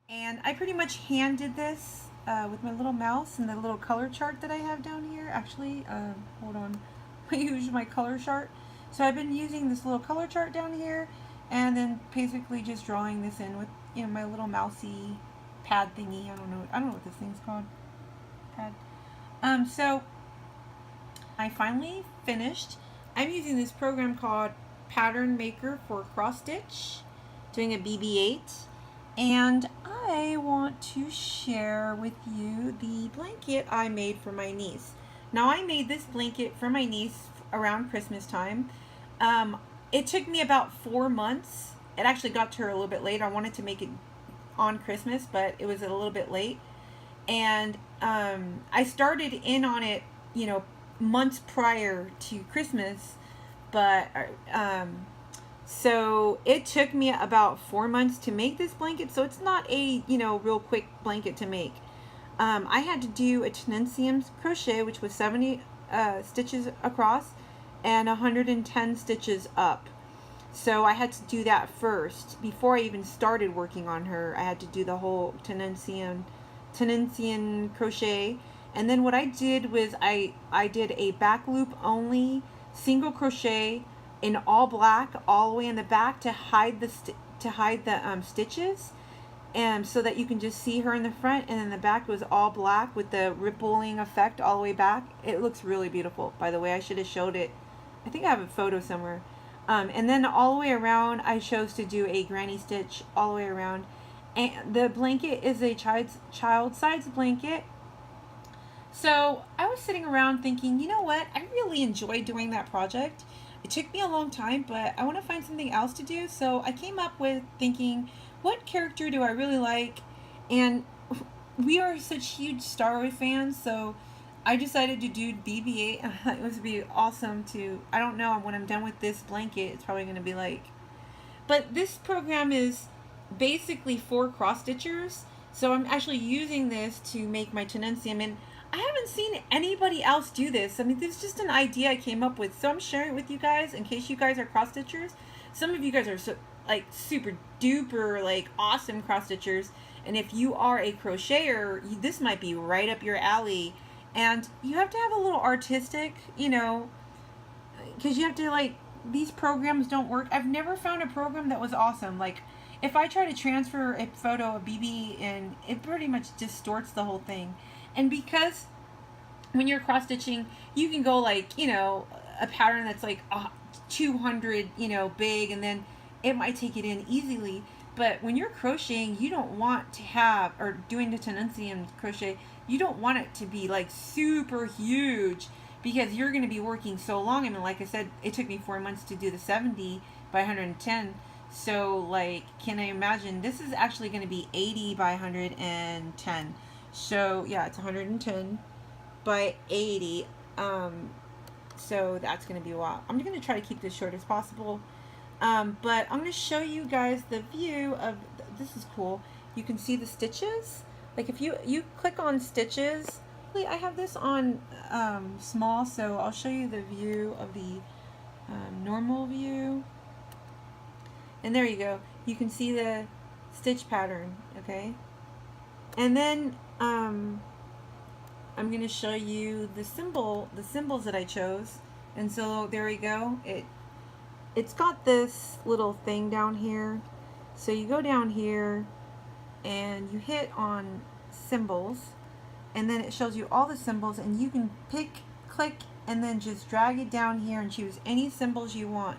And I pretty much hand did this with my little mouse and the little color chart that I have down here. Actually, hold on, I use my color chart. So I've been using this little color chart down here, and then basically just drawing this in with my little mousy pad thingy. I don't know what this thing's called. Pad. So I finally finished. I'm using this program called Pattern Maker for Cross Stitch, doing a BB8, and I want to share with you the blanket I made for my niece. Now, I made this blanket for my niece around Christmas time. It took me about 4 months. It actually got to her a little bit later. I wanted to make it on Christmas, but it was a little bit late. And I started in on it, months prior to Christmas, but so it took me about 4 months to make this blanket. So it's not a real quick blanket to make. I had to do a Tunisian crochet, which was 70 stitches across and 110 stitches up. So I had to do that first before I even started working on her. I had to do the whole Tunisian crochet, and then what I did was I did a back loop only single crochet in all black all the way in the back to hide the stitches, and so that you can just see her in the front, and then the back was all black with the rippling effect all the way back. It looks really beautiful, by the way. I should have showed it. I think I have a photo somewhere. And then all the way around I chose to do a granny stitch all the way around. And the blanket is a child size blanket. So I was sitting around thinking, you know what? I really enjoyed doing that project. It took me a long time, but I want to find something else to do. So I came up with thinking, what character do I really like? And we are such huge Star Wars fans, so I decided to do BB8. It was be awesome to. I don't know when I'm done with this blanket, it's probably going to be like. But this program is basically for cross stitchers, so I'm actually using this to make my Tunisian, and I haven't seen anybody else do this. I mean, this is just an idea I came up with, so I'm sharing it with you guys in case you guys are cross stitchers. Some of you guys are like super duper like awesome cross stitchers, and if you are a crocheter, this might be right up your alley. And you have to have a little artistic, because you have to like, these programs don't work. I've never found a program that was awesome. Like, if I try to transfer a photo of BB, and it pretty much distorts the whole thing. And because when you're cross stitching, you can go like, a pattern that's like 200, big, and then it might take it in easily. But when you're crocheting, you don't want to have, or doing the Tunisian crochet, you don't want it to be like super huge, because you're going to be working so long. I mean, like I said, it took me 4 months to do the 70 by 110. So, like, can I imagine? This is actually going to be 80 by 110. So, yeah, it's 110 by 80. So that's going to be a while. I'm going to try to keep this short as possible. But I'm going to show you guys the view of, this is cool. You can see the stitches. Like, if you click on stitches, I have this on small, so I'll show you the view of the normal view. And there you go. You can see the stitch pattern, okay? And then I'm going to show you the symbols that I chose. And so there we go. It's got this little thing down here. So you go down here and you hit on symbols, and then it shows you all the symbols, and you can click, and then just drag it down here and choose any symbols you want.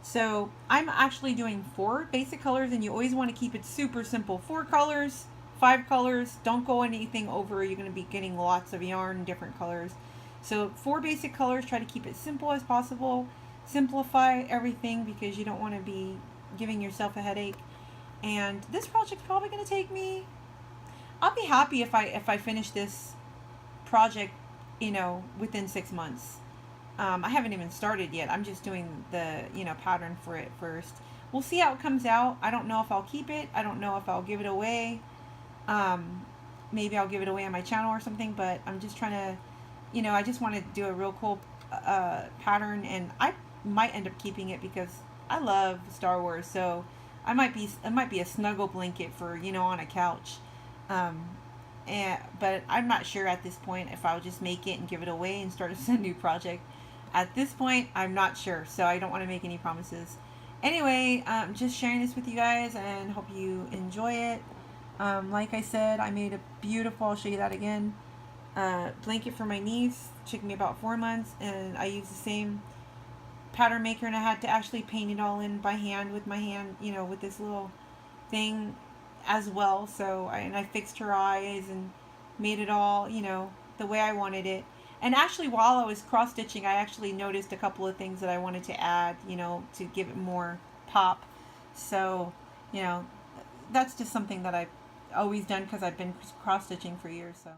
So I'm actually doing 4 basic colors, and you always want to keep it super simple. 4 colors, 5 colors, don't go anything over. You're going to be getting lots of yarn, different colors. So 4 basic colors, try to keep it simple as possible. Simplify everything, because you don't want to be giving yourself a headache. And this project's probably going to take me, I'll be happy if I finish this project, within 6 months. I haven't even started yet. I'm just doing the, pattern for it first. We'll see how it comes out. I don't know if I'll keep it. I don't know if I'll give it away. Maybe I'll give it away on my channel or something, but I'm just trying to, I just want to do a real cool pattern, and I might end up keeping it because I love Star Wars. So it might be a snuggle blanket for, you know, on a couch. Um, but I'm not sure at this point if I'll just make it and give it away and start a new project. At this point, I'm not sure, so I don't want to make any promises. Anyway, just sharing this with you guys and hope you enjoy it. Like I said, I made a beautiful, I'll show you that again, blanket for my niece. It took me about 4 months, and I used the same pattern maker, and I had to actually paint it all in by hand with my hand, you know, with this little thing as well. So I fixed her eyes and made it all, you know, the way I wanted it. And actually, while I was cross stitching, I actually noticed a couple of things that I wanted to add, you know, to give it more pop. So, you know, that's just something that I've always done because I've been cross stitching for years. So.